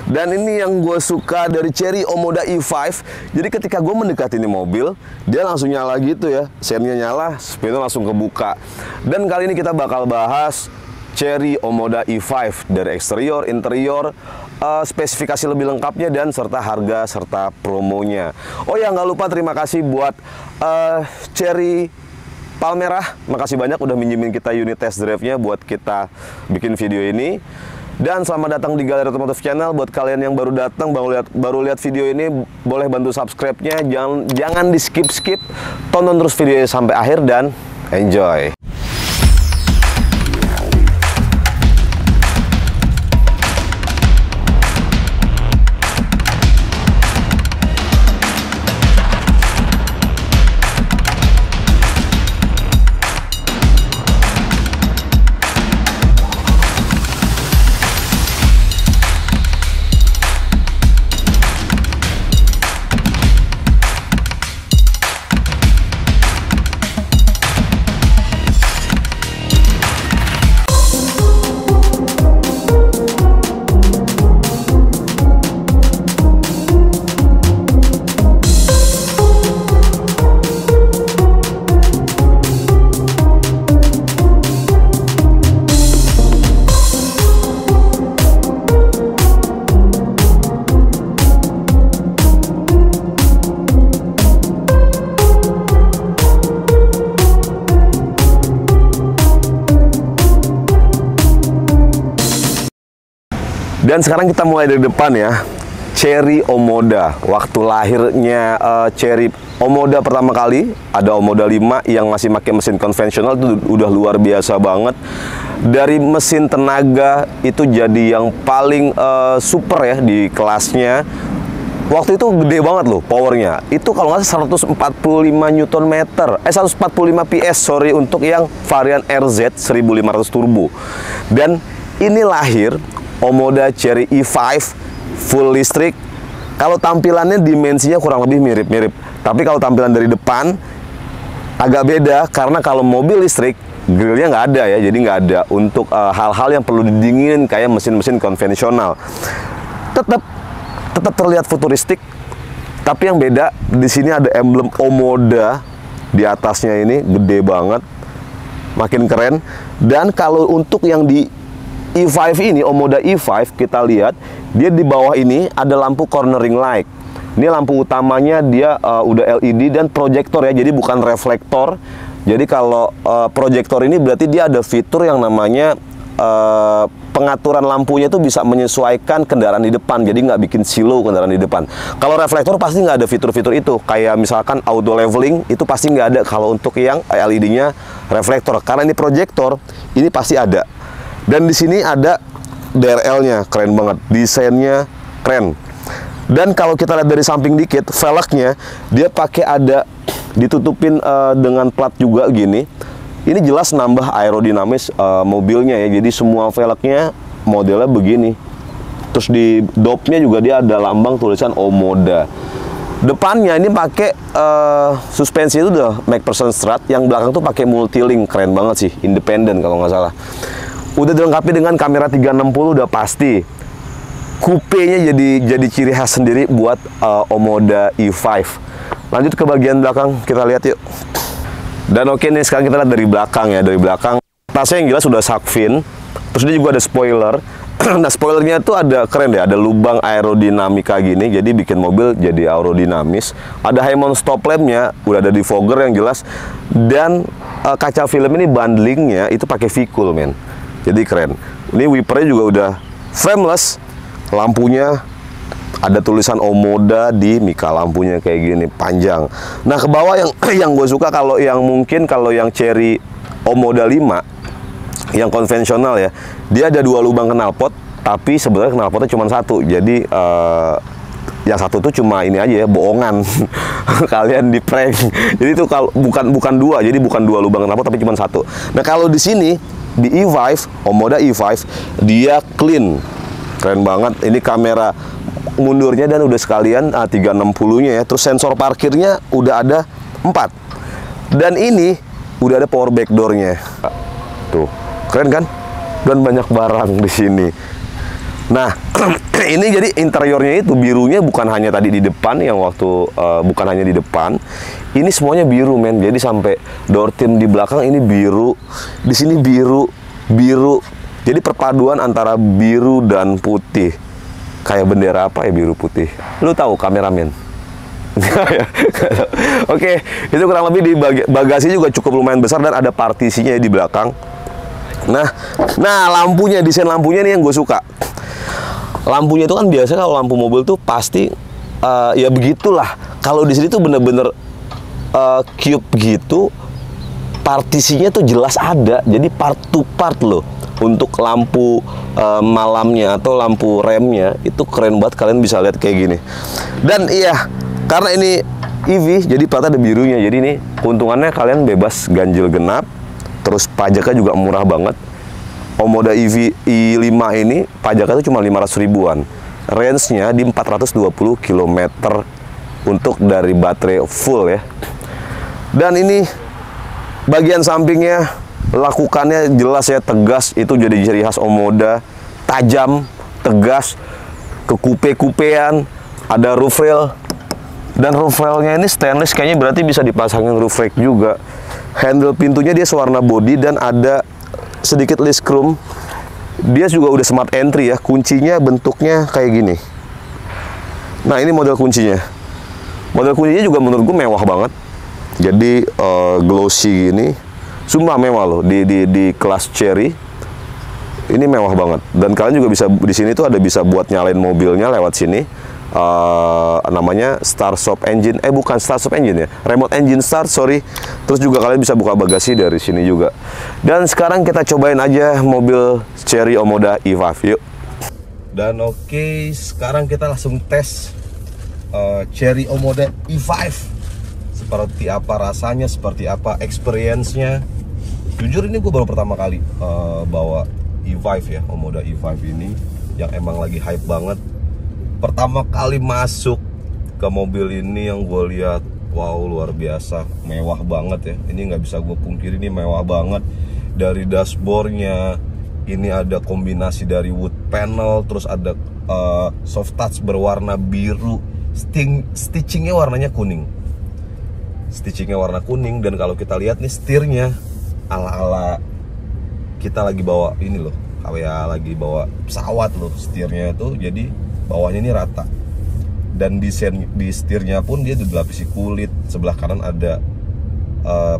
Dan ini yang gue suka dari Chery Omoda E5. Jadi ketika gue mendekati ini mobil, dia langsung nyala gitu ya. Sennya nyala, spionnya langsung kebuka. Dan kali ini kita bakal bahas Chery Omoda E5 dari eksterior, interior, spesifikasi lebih lengkapnya, dan serta harga serta promonya. Oh ya, nggak lupa terima kasih buat Chery Palmerah. Makasih banyak udah minjemin kita unit test drive-nya buat kita bikin video ini. Dan selamat datang di Galeri Otomotif Channel. Buat kalian yang baru datang, baru lihat video ini, boleh bantu subscribe-nya. Jangan di skip-skip. Tonton terus videonya sampai akhir dan enjoy. Dan sekarang kita mulai dari depan ya. Chery Omoda. Waktu lahirnya Chery Omoda pertama kali, ada Omoda 5 yang masih pakai mesin konvensional, itu udah luar biasa banget. Dari mesin tenaga itu jadi yang paling super ya di kelasnya. Waktu itu gede banget loh powernya. Itu kalau nggak salah 145 Nm, 145 PS sorry, untuk yang varian RZ 1500 turbo. Dan ini lahir Omoda Chery E5 full listrik. Kalau tampilannya dimensinya kurang lebih mirip-mirip, tapi kalau tampilan dari depan agak beda, karena kalau mobil listrik grillnya nggak ada ya, jadi nggak ada untuk hal-hal yang perlu didinginin kayak mesin-mesin konvensional. Tetap terlihat futuristik, tapi yang beda di sini ada emblem Omoda di atasnya, ini gede banget, makin keren. Dan kalau untuk yang di E5 ini, Omoda E5, kita lihat dia di bawah ini ada lampu cornering light. Ini lampu utamanya dia udah LED dan proyektor ya, jadi bukan reflektor. Jadi kalau proyektor ini berarti dia ada fitur yang namanya pengaturan lampunya itu bisa menyesuaikan kendaraan di depan, jadi nggak bikin silo kendaraan di depan. Kalau reflektor pasti nggak ada fitur-fitur itu, kayak misalkan auto leveling itu pasti nggak ada kalau untuk yang LED-nya reflektor. Karena ini proyektor, ini pasti ada. Dan di sini ada DRL-nya, keren banget, desainnya keren. Dan kalau kita lihat dari samping dikit, velgnya dia pakai ada ditutupin dengan plat juga gini. Ini jelas nambah aerodinamis mobilnya ya. Jadi semua velgnya modelnya begini. Terus di dopnya juga dia ada lambang tulisan Omoda. Depannya ini pakai suspensi itu udah MacPherson Strut, yang belakang tuh pakai multilink, keren banget sih, independen kalau nggak salah. Udah dilengkapi dengan kamera 360 udah pasti. Kupenya jadi ciri khas sendiri buat Omoda E5. Lanjut ke bagian belakang, kita lihat yuk. Dan oke nih, sekarang kita lihat dari belakang ya. Dari belakang, tasnya yang jelas udah shark fin. Terus dia juga ada spoiler. Nah, spoilernya tuh ada keren deh, ada lubang aerodinamika gini, jadi bikin mobil jadi aerodinamis. Ada high mount stop lampnya, udah ada defogger yang jelas. Dan kaca film ini bundlingnya itu pakai V-Cool men. Jadi keren. Ini wipernya juga udah frameless. Lampunya ada tulisan Omoda di mika lampunya kayak gini, panjang. Nah, ke bawah yang gue suka, kalau yang mungkin kalau yang Chery Omoda 5 yang konvensional ya, dia ada 2 lubang knalpot, tapi sebenarnya knalpotnya cuma 1. Jadi yang satu tuh cuma ini aja ya, bohongan. Kalian di prank. Jadi itu kalau bukan 2, jadi bukan 2 lubang knalpot tapi cuma 1. Nah, kalau di sini di E5, Omoda E5, dia clean, keren banget. Ini kamera mundurnya dan udah sekalian 360-nya ya. Terus sensor parkirnya udah ada 4. Dan ini udah ada power back door-nya. Tuh, keren kan? Dan banyak barang di sini. Nah, Ini jadi interiornya itu birunya bukan hanya tadi di depan yang waktu bukan hanya di depan. Ini semuanya biru men. Jadi sampai door trim di belakang ini biru. Di sini biru, biru. Jadi perpaduan antara biru dan putih. Kayak bendera apa ya biru putih? Lu tahu kameramen? Oke, itu kurang lebih di bagasi juga cukup lumayan besar dan ada partisinya di belakang. Nah lampunya, desain lampunya nih yang gue suka. Lampunya itu kan biasa kalau lampu mobil tuh pasti ya begitulah. Kalau di sini tuh bener-bener cube gitu, partisinya tuh jelas ada. Jadi part to part loh. Untuk lampu malamnya atau lampu remnya itu keren banget, kalian bisa lihat kayak gini. Dan iya, karena ini EV jadi plat ada birunya. Jadi ini keuntungannya kalian bebas ganjil genap. Terus pajaknya juga murah banget. Omoda EV i5 ini pajaknya itu cuma 500 ribuan. Range-nya di 420 km untuk dari baterai full ya. Dan ini bagian sampingnya lakukannya jelas ya, tegas. Itu jadi ciri khas Omoda. Tajam, tegas, kekupe-kupean, ada roof rail. Dan roof railnya ini stainless, kayaknya berarti bisa dipasangin roof rack juga. Handle pintunya dia sewarna body dan ada sedikit list chrome. Dia juga udah smart entry ya. Kuncinya bentuknya kayak gini. Nah ini model kuncinya. Model kuncinya juga menurut gue mewah banget. Jadi glossy gini. Sumpah mewah loh di kelas Cherry. Ini mewah banget. Dan kalian juga bisa di sini tuh ada bisa buat nyalain mobilnya lewat sini. Namanya Start Stop Engine, bukan Start Stop Engine ya, Remote Engine Start, sorry. Terus juga kalian bisa buka bagasi dari sini juga. Dan sekarang kita cobain aja mobil Cherry Omoda i5, yuk. Dan oke, sekarang kita langsung tes Cherry Omoda i5. Seperti apa rasanya, seperti apa experience-nya. Jujur ini gue baru pertama kali bawa i5 ya, Omoda i5 ini yang emang lagi hype banget. Pertama kali masuk ke mobil ini yang gue lihat, wow luar biasa, mewah banget ya. Ini nggak bisa gue pungkiri, ini mewah banget. Dari dashboardnya, ini ada kombinasi dari wood panel, terus ada soft touch berwarna biru, stitchingnya warnanya kuning. Stitchingnya warna kuning, dan kalau kita lihat nih setirnya ala-ala kita lagi bawa ini loh, kayak lagi bawa pesawat loh setirnya tuh. Jadi bawahnya ini rata, dan desain di setirnya pun dia dilapisi kulit. Sebelah kanan ada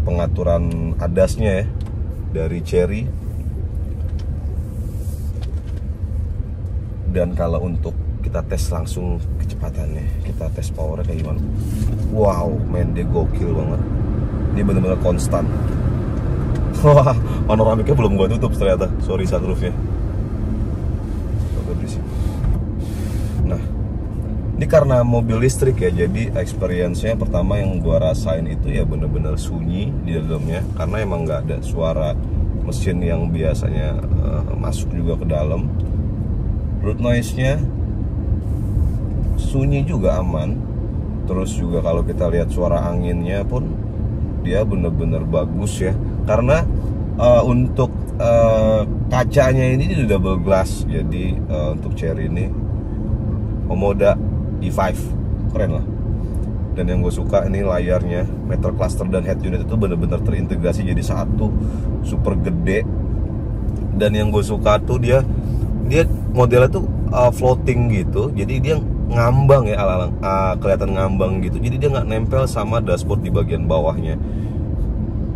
pengaturan ADAS-nya ya dari Cherry. Dan kalau untuk kita tes langsung kecepatannya, kita tes powernya kayak gimana. Wow men, dia gokil banget. Ini bener-bener konstan. Wah, panoramiknya belum gua tutup ternyata, sorry sunroofnya. Nah, ini karena mobil listrik ya, jadi experience-nya pertama yang gua rasain itu ya bener-bener sunyi di dalamnya, karena emang nggak ada suara mesin yang biasanya masuk juga ke dalam. Road noise-nya sunyi juga, aman. Terus juga kalau kita lihat suara anginnya pun dia bener-bener bagus ya, karena untuk kacanya ini double glass. Jadi untuk Cherry ini Omoda i5 keren lah. Dan yang gue suka ini layarnya, metal cluster dan head unit itu bener-bener terintegrasi jadi satu, super gede. Dan yang gue suka tuh dia modelnya tuh floating gitu, jadi dia ngambang ya, kelihatan ngambang gitu. Jadi dia nggak nempel sama dashboard di bagian bawahnya.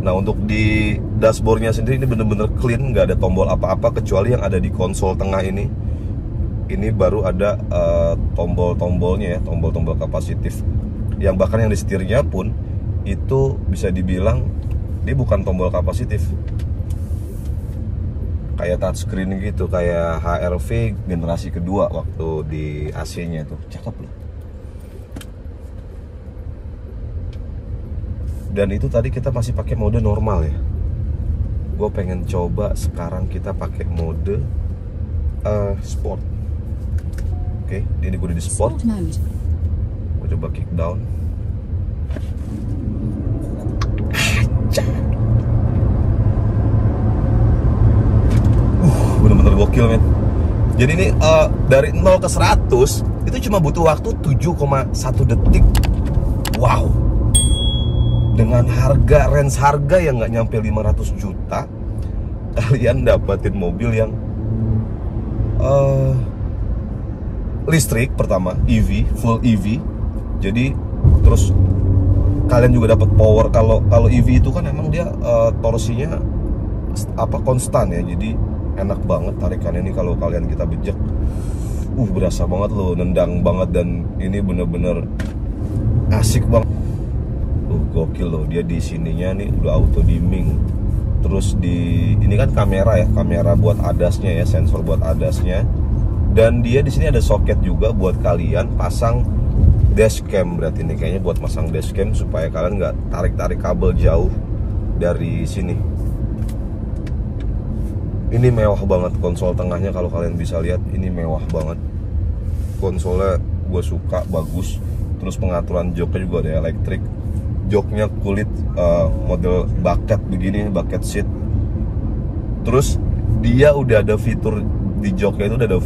Nah untuk di dashboardnya sendiri ini bener-bener clean, nggak ada tombol apa-apa kecuali yang ada di konsol tengah ini. Ini baru ada tombol-tombolnya ya, tombol-tombol kapasitif. Yang bahkan yang di setirnya pun itu bisa dibilang dia bukan tombol kapasitif, kayak touchscreen gitu, kayak HR-V generasi kedua waktu di AC-nya tuh, cakep loh. Dan itu tadi kita masih pakai mode normal ya. Gue pengen coba sekarang kita pakai mode sport. Oke, ini gue di sport. Gue coba kick down. Bener-bener gokil men. Jadi ini dari 0 ke 100 itu cuma butuh waktu 7,1 detik. Wow. Dengan range harga yang nggak nyampe 500 juta, kalian dapatin mobil yang listrik pertama, EV, full EV. Jadi terus kalian juga dapat power. Kalau EV itu kan emang dia torsinya konstan ya. Jadi enak banget tarikannya ini kalau kalian kita bejek. Berasa banget loh, nendang banget, dan ini bener-bener asik banget. Gokil loh, dia di sininya nih udah auto dimming. Terus ini kan kamera ya, kamera buat ADAS-nya ya, sensor buat ADAS-nya. Dan dia di sini ada soket juga buat kalian pasang dashcam. Berarti ini kayaknya buat pasang dashcam supaya kalian nggak tarik-tarik kabel jauh dari sini. Ini mewah banget konsol tengahnya, kalau kalian bisa lihat ini mewah banget. Konsolnya gue suka, bagus. Terus pengaturan joknya juga ada elektrik. Joknya kulit model bucket begini, bucket seat. Terus dia udah ada fitur di joknya itu udah ada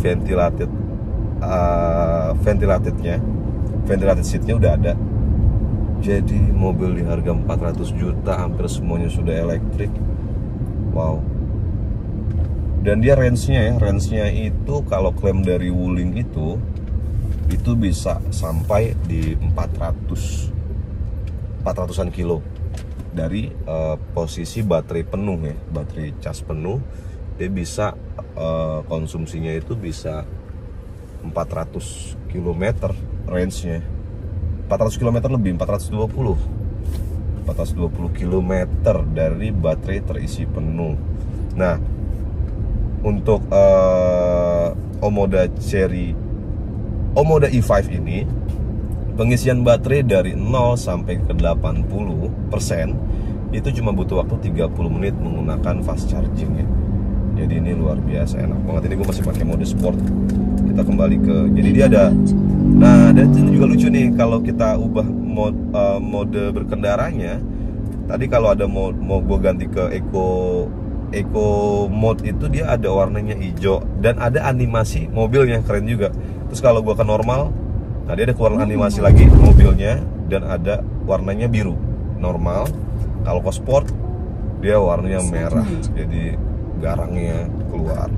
ventilated seatnya udah ada. Jadi mobil di harga 400 juta hampir semuanya sudah elektrik. Wow. Dan dia range-nya itu kalau klaim dari Wuling itu bisa sampai di 400-an kilo dari posisi baterai penuh ya, baterai cas penuh. Dia bisa konsumsinya itu bisa 400 km range-nya. 400 km lebih, 420 km dari baterai terisi penuh. Nah, untuk Omoda E5 ini pengisian baterai dari 0 sampai ke 80% itu cuma butuh waktu 30 menit menggunakan fast charging ya. Jadi ini luar biasa enak banget. Ini gue masih pakai mode sport. Kita kembali ke, jadi dia ada, nah dan ini juga lucu nih kalau kita ubah mode berkendaranya. Tadi kalau ada mau gue ganti ke Eco mode itu dia ada warnanya hijau dan ada animasi mobilnya, keren juga. Terus kalau gua ke normal, nah dia ada keluar animasi lagi mobilnya dan ada warnanya biru normal. Kalau ke sport dia warnanya merah, jadi garangnya keluar.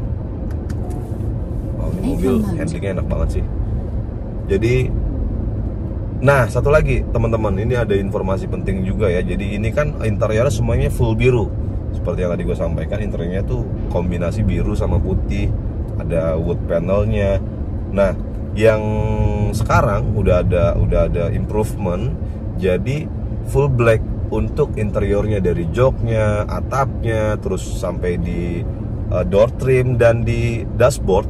Wow, ini mobil handlingnya enak banget sih. Jadi, nah satu lagi teman-teman, ini ada informasi penting juga ya. Jadi ini kan interiornya semuanya full biru. Seperti yang tadi gue sampaikan, interiornya tuh kombinasi biru sama putih, ada wood panelnya. Nah, yang sekarang udah ada improvement, jadi full black untuk interiornya, dari joknya, atapnya, terus sampai di door trim dan di dashboard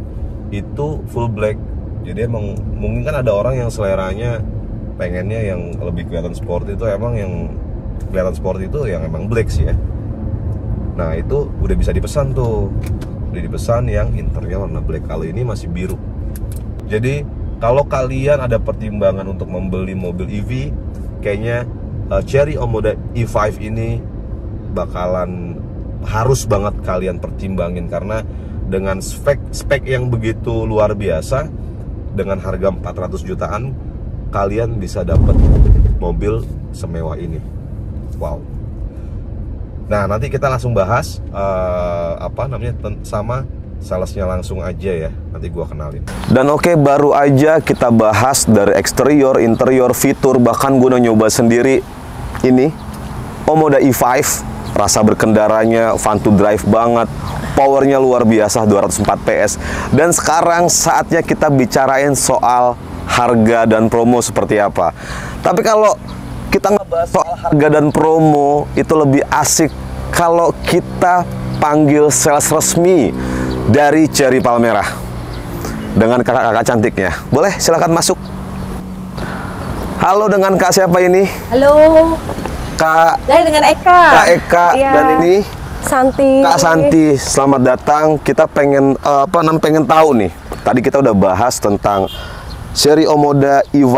itu full black. Jadi emang mungkin kan ada orang yang seleranya pengennya yang lebih kelihatan sport itu, emang yang kelihatan sport itu yang emang black sih ya. Nah itu udah bisa dipesan tuh, udah dipesan yang interior warna black. Kalau ini masih biru. Jadi kalau kalian ada pertimbangan untuk membeli mobil EV, kayaknya Chery Omoda E5 ini bakalan harus banget kalian pertimbangin, karena dengan spek yang begitu luar biasa, dengan harga 400 jutaan kalian bisa dapat mobil semewah ini. Wow. Nah nanti kita langsung bahas sama salesnya langsung aja ya, nanti gua kenalin. Dan oke, baru aja kita bahas dari eksterior, interior, fitur, bahkan gua udah nyoba sendiri ini Omoda E5. Rasa berkendaranya fun to drive banget, powernya luar biasa 204 PS. Dan sekarang saatnya kita bicarain soal harga dan promo seperti apa. Tapi kalau kita ngebahas soal harga dan promo, itu lebih asik kalau kita panggil sales resmi dari Chery Palmerah dengan kakak-kakak cantiknya. Boleh silakan masuk. Halo, dengan Kak siapa ini? Halo. Kak. Saya dengan Eka. Kak Eka, iya. Dan ini Santi. Kak Santi. Selamat datang. Kita pengen pengen tahu nih. Tadi kita udah bahas tentang Chery Omoda E5.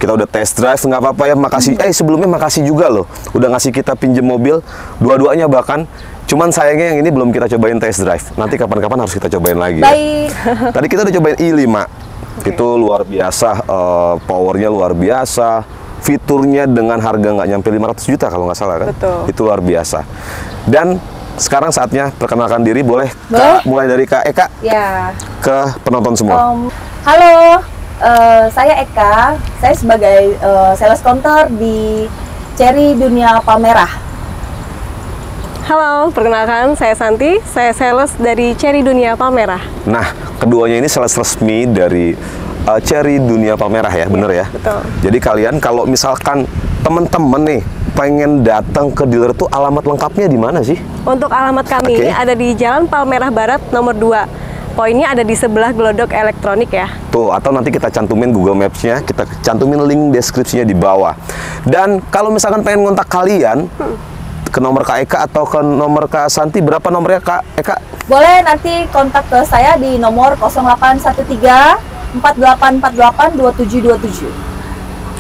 Kita udah test drive, nggak apa-apa ya, makasih. Sebelumnya makasih juga loh, udah ngasih kita pinjem mobil, dua-duanya bahkan. Cuman sayangnya yang ini belum kita cobain test drive. Nanti kapan-kapan harus kita cobain lagi. Baik. Ya. Tadi kita udah cobain i5. Itu luar biasa, powernya luar biasa, fiturnya dengan harga nggak nyampe 500 juta kalau nggak salah kan? Betul. Itu luar biasa. Dan sekarang saatnya perkenalkan diri, boleh Kak, mulai dari Kak Eka Ya. ke penonton semua. Halo, saya Eka. Saya sebagai sales counter di Cherry Dunia Palmerah. Halo, perkenalkan saya Santi, saya sales dari Cherry Dunia Palmerah. Nah, keduanya ini sales resmi dari Cherry Dunia Palmerah ya, bener ya? Betul. Jadi kalian kalau misalkan temen-temen nih pengen datang ke dealer tuh alamat lengkapnya di mana sih? Untuk alamat kami ada di Jalan Palmerah Barat nomor 2. Poinnya ada di sebelah Glodok Elektronik ya. Tuh, atau nanti kita cantumin Google Maps-nya, kita cantumin link deskripsinya di bawah. Dan kalau misalkan pengen ngontak kalian ke nomor Kak Eka atau ke nomor Kak Santi, berapa nomornya Kak Eka? Boleh nanti kontak ke saya di nomor 0813 4848 2727.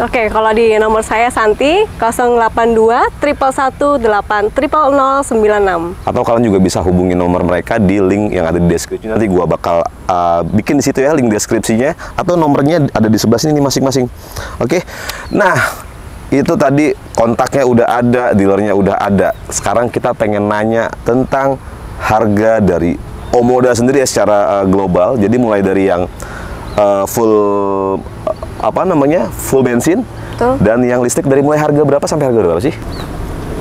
Oke, kalau di nomor saya Santi 082 118 0096. Atau kalian juga bisa hubungi nomor mereka di link yang ada di deskripsi. Nanti gua bakal bikin di situ ya link deskripsinya, atau nomornya ada di sebelah sini masing-masing. Oke. Nah, itu tadi kontaknya udah ada, dealernya udah ada. Sekarang kita pengen nanya tentang harga dari Omoda sendiri ya secara global. Jadi mulai dari yang full full bensin. Betul. Dan yang listrik dari mulai harga berapa sampai harga berapa sih?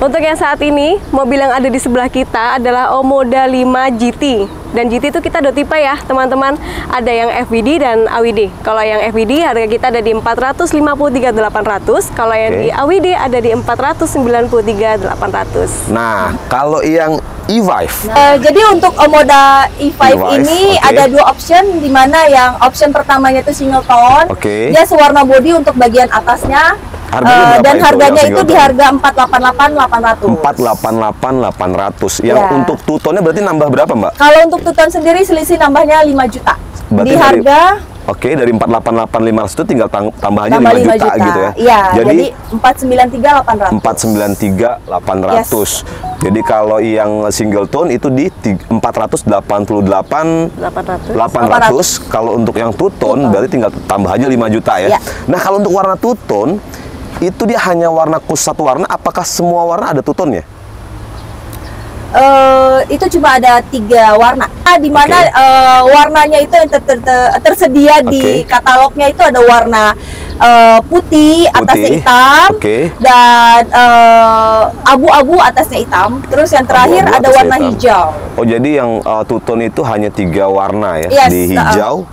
Untuk yang saat ini, mobil yang ada di sebelah kita adalah Omoda 5 GT. Dan GT itu kita dua tipe ya, teman-teman. Ada yang FWD dan AWD. Kalau yang FWD harga kita ada di 453.800. Kalau yang di AWD ada di 493.800. Nah, kalau yang E5. Jadi untuk Omoda E5 ini ada dua option, di mana yang option pertamanya itu single tone. Dia sewarna body untuk bagian atasnya. Dan harganya itu di harga 488.800. 488.800. Yang untuk two-tone-nya berarti nambah berapa, Mbak? Kalau untuk two-tone sendiri selisih nambahnya 5 juta. Berarti di harga dari 488.500 itu tinggal tambah aja 5 juta gitu ya. Iya, jadi 493.800. 493.800. Yes. Jadi kalau yang single tone itu di 488.800. Kalau untuk yang two tone berarti tinggal tambah aja 5 juta ya. Nah, kalau untuk warna two tone itu dia hanya warna khusus satu warna, apakah semua warna ada two tone-nya? Itu cuma ada 3 warna, di mana warnanya itu yang tersedia di katalognya itu ada warna putih atasnya hitam, dan abu-abu atasnya hitam. Terus yang terakhir ada warna hijau. Oh, jadi yang two tone itu hanya 3 warna ya, di hijau,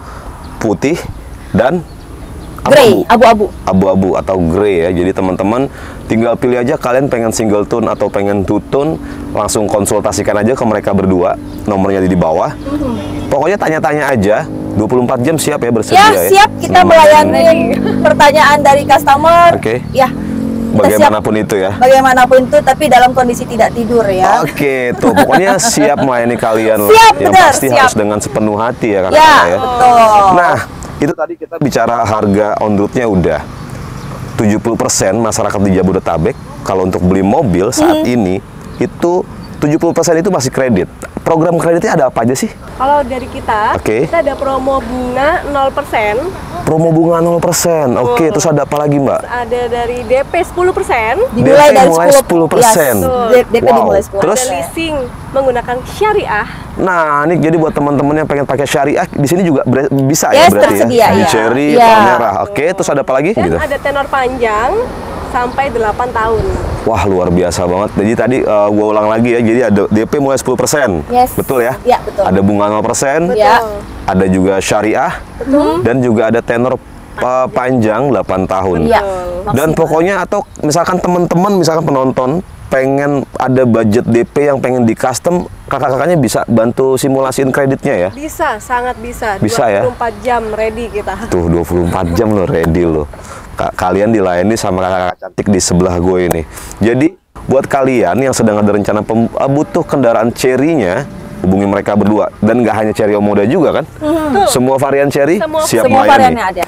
putih, dan grey, abu-abu atau grey ya. Jadi teman-teman tinggal pilih aja kalian pengen single tone atau pengen two tone, langsung konsultasikan aja ke mereka berdua, nomornya di bawah. Pokoknya tanya-tanya aja, 24 jam siap ya bersedia ya. Siap, kita melayani pertanyaan dari customer. Ya. Bagaimanapun itu ya. Bagaimanapun itu, tapi dalam kondisi tidak tidur ya. Tuh pokoknya siap melayani kalian. Siap, yang pasti harus dengan sepenuh hati ya, ya. Betul. Nah, itu tadi kita bicara harga on road-nya udah 70% masyarakat di Jabodetabek kalau untuk beli mobil saat ini itu 70% itu masih kredit. Program kreditnya ada apa aja sih? Kalau dari kita ada promo bunga 0%. Promo bunga 0%. Terus ada apa lagi, Mbak? Ada dari DP 10%. Dimulai dari 10%. DP dimulai 10%. Terus ada leasing menggunakan syariah. Nah, ini jadi buat teman-teman yang pengen pakai syariah di sini juga bisa ya berarti tersedia, ya. Di Cherry Palmerah. Terus ada apa lagi? Dan ada tenor panjang sampai 8 tahun. Wah, luar biasa banget. Jadi tadi gue ulang lagi ya. Jadi ada DP mulai 10%. Betul ya? Iya, betul. Ada bunga 0%. Ada juga syariah. Dan juga ada tenor panjang 8 tahun. Dan pokoknya atau misalkan teman-teman, misalkan penonton pengen ada budget DP yang pengen di custom, kakak-kakaknya bisa bantu simulasiin kreditnya ya? Bisa, sangat bisa. Bisa 24 jam ready kita. Tuh 24 jam loh ready loh. Kalian dilayani sama kakak-kakak cantik di sebelah gue ini. Jadi buat kalian yang sedang ada rencana butuh kendaraan Cherry-nya, hubungi mereka berdua. Dan nggak hanya Chery Omoda juga kan? Semua varian Chery siap semua melayani. variannya ada.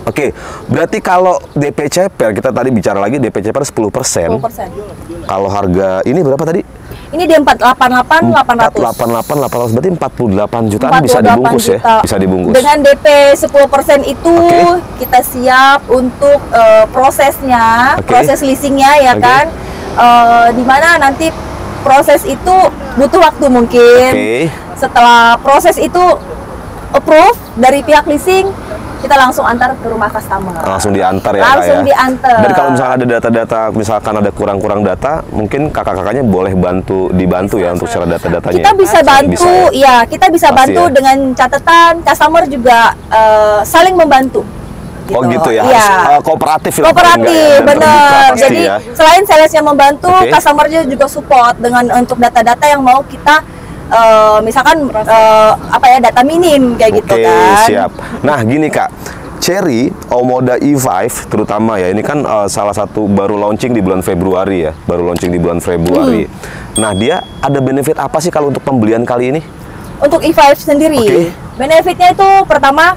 Oke, berarti kalau DP CPR, kita tadi bicara lagi DP CPR 10%. 10%. Kalau harga ini berapa tadi? Ini di 488 800. 488 800, berarti 48 jutaan bisa dibungkus ya? Bisa dibungkus. Dengan DP 10% itu kita siap untuk prosesnya, proses leasingnya ya kan. Di mana nanti proses itu butuh waktu mungkin. Setelah proses itu approve dari pihak leasing, kita langsung antar ke rumah customer. Langsung diantar ya, langsung diantar. Dan kalau misalnya ada data-data, misalkan ada kurang-kurang data, mungkin kakak-kakaknya boleh dibantu ya untuk secara data-datanya. Kita bisa bantu, ya kita bisa bantu dengan catatan customer juga saling membantu. Gitu. Oh gitu ya, harus kooperatif ya. Kooperatif, benar. Jadi selain salesnya membantu, customernya juga support dengan untuk data-data yang mau kita misalkan data minim kayak gitu kan. Siap. Nah gini Kak, Chery Omoda E5 terutama ya, ini kan salah satu baru launching di bulan Februari ya, Nah dia ada benefit apa sih kalau untuk pembelian kali ini? Untuk E5 sendiri, benefitnya itu pertama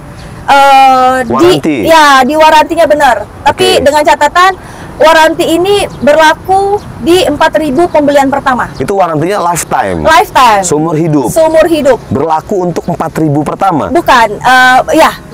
waranti. Di warantinya benar. Tapi dengan catatan waranti ini berlaku di 4.000 pembelian pertama. Itu warantinya lifetime. Lifetime. Seumur hidup. Seumur hidup. Berlaku untuk 4.000 pertama. Bukan,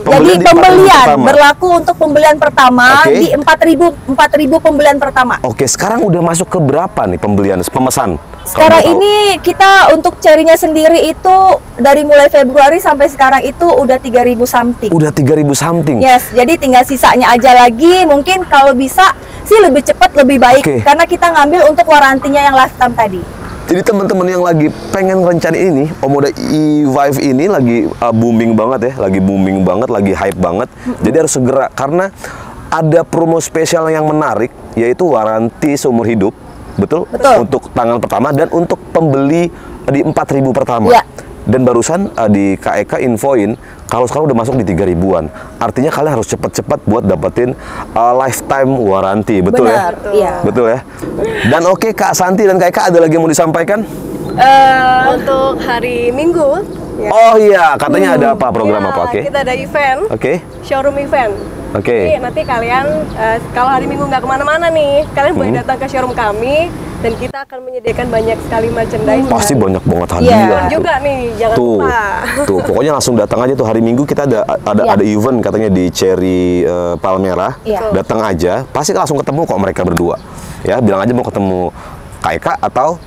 jadi pembelian berlaku untuk pembelian pertama di 4.000 pembelian pertama. Oke, sekarang udah masuk ke berapa nih pemesan? Sekarang ini kita untuk Chery-nya sendiri itu dari mulai Februari sampai sekarang itu udah 3.000 something. Udah 3.000 something. Yes, jadi tinggal sisanya aja lagi. Mungkin kalau bisa sih lebih cepat lebih baik karena kita ngambil untuk warantinya yang lifetime tadi. Jadi teman-teman yang lagi pengen rencana ini, Omoda E5 ini lagi booming banget ya, lagi hype banget. Jadi harus segera karena ada promo spesial yang menarik, yaitu waranti seumur hidup. Betul? Untuk tanggal pertama dan untuk pembeli di 4.000 pertama. Dan barusan di KEK infoin kalau sekarang udah masuk di 3.000-an. Artinya kalian harus cepat-cepat buat dapetin lifetime waranti, betul ya? Betul ya. Dan Kak Santi dan KEK ada lagi yang mau disampaikan? Untuk hari Minggu. Oh iya, katanya ada apa program apa? Kita ada event. Showroom event. Jadi nanti kalian kalau hari Minggu nggak kemana-mana nih, kalian boleh datang ke showroom kami dan kita akan menyediakan banyak sekali merchandise. Pasti banyak banget hadiah. Juga nih, jangan lupa. Tuh, pokoknya langsung datang aja tuh hari Minggu kita ada event katanya di Chery Palmerah. Datang aja, pasti langsung ketemu kok mereka berdua. Ya, bilang aja mau ketemu KEK atau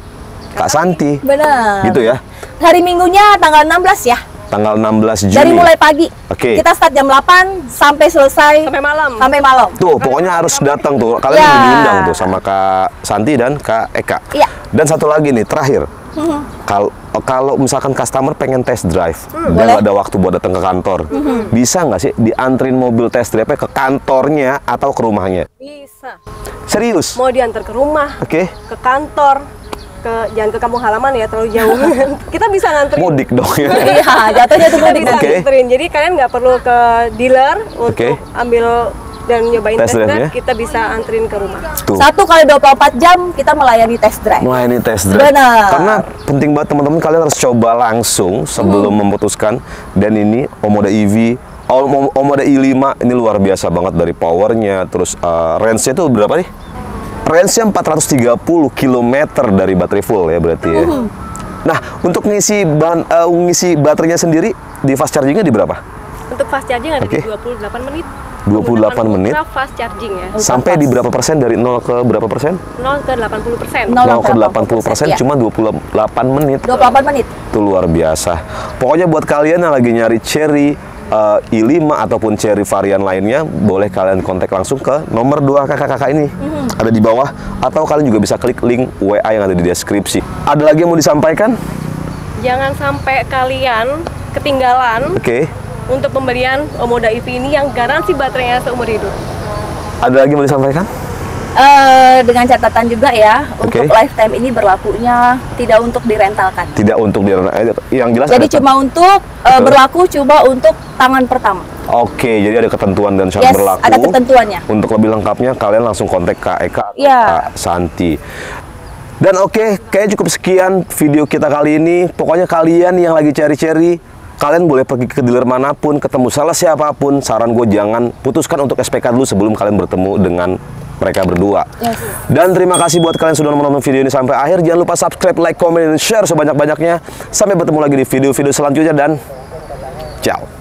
Kak Santi. Benar. Gitu ya. Hari Minggunya tanggal 16 ya. Tanggal 16 Juni. Dari mulai pagi. Kita start jam 8 sampai selesai sampai malam. Tuh, pokoknya harus datang tuh. Kalian diundang tuh sama Kak Santi dan Kak Eka. Dan satu lagi nih, terakhir. Kalau misalkan customer pengen test drive dan nggak ada waktu buat datang ke kantor, bisa nggak sih diantrin mobil test drive ke kantornya atau ke rumahnya? Bisa. Serius? Mau diantar ke rumah, ke kantor, jangan ke kampung halaman ya, terlalu jauh. Kita bisa nganterin. Mudik dong ya. Iya, jatuhnya tuh mudik. Bisa nganterin. Jadi kalian nggak perlu ke dealer untuk ambil dan nyobain test drive, kita bisa anterin ke rumah. 1x24 jam kita melayani test drive. Melayani test drive. Benar. Karena penting banget teman-teman, kalian harus coba langsung sebelum memutuskan. Dan ini Omoda EV, Omoda i5 ini luar biasa banget dari powernya, terus range-nya itu berapa nih? Range-nya 430 km dari baterai full ya berarti ya. Nah, untuk ngisi baterainya sendiri di fast charging-nya di berapa? Untuk fast charging ada di 28 menit. 28 menit fast charging ya. Sampai di berapa persen, dari 0 ke berapa persen? 0 ke 80%. 0 ke 80% cuma 28 menit. 28 menit. Itu luar biasa. Pokoknya buat kalian yang lagi nyari Chery i5 ataupun Chery varian lainnya, boleh kalian kontak langsung ke nomor 2 kakak-kakak ini. Ada di bawah, atau kalian juga bisa klik link WA yang ada di deskripsi. Ada lagi yang mau disampaikan? Jangan sampai kalian ketinggalan untuk pembelian Omoda EV ini yang garansi baterainya seumur hidup. Ada lagi yang mau disampaikan? Dengan catatan juga ya, untuk lifetime ini berlakunya tidak untuk direntalkan. Tidak untuk direntalkan, yang jelas. Jadi cuma untuk berlaku coba untuk tangan pertama. Jadi ada ketentuan dan syarat berlaku. Ada ketentuannya. Untuk lebih lengkapnya kalian langsung kontak Kak Eka, Kak Santi. Dan oke, kayaknya cukup sekian video kita kali ini. Pokoknya kalian yang lagi cari-cari, kalian boleh pergi ke dealer manapun, ketemu salah siapapun. Saran gue jangan putuskan untuk SPK dulu sebelum kalian bertemu dengan mereka berdua. Yes. Dan terima kasih buat kalian sudah menonton video ini sampai akhir. Jangan lupa subscribe, like, comment, dan share sebanyak-banyaknya. Sampai bertemu lagi di video-video selanjutnya dan ciao.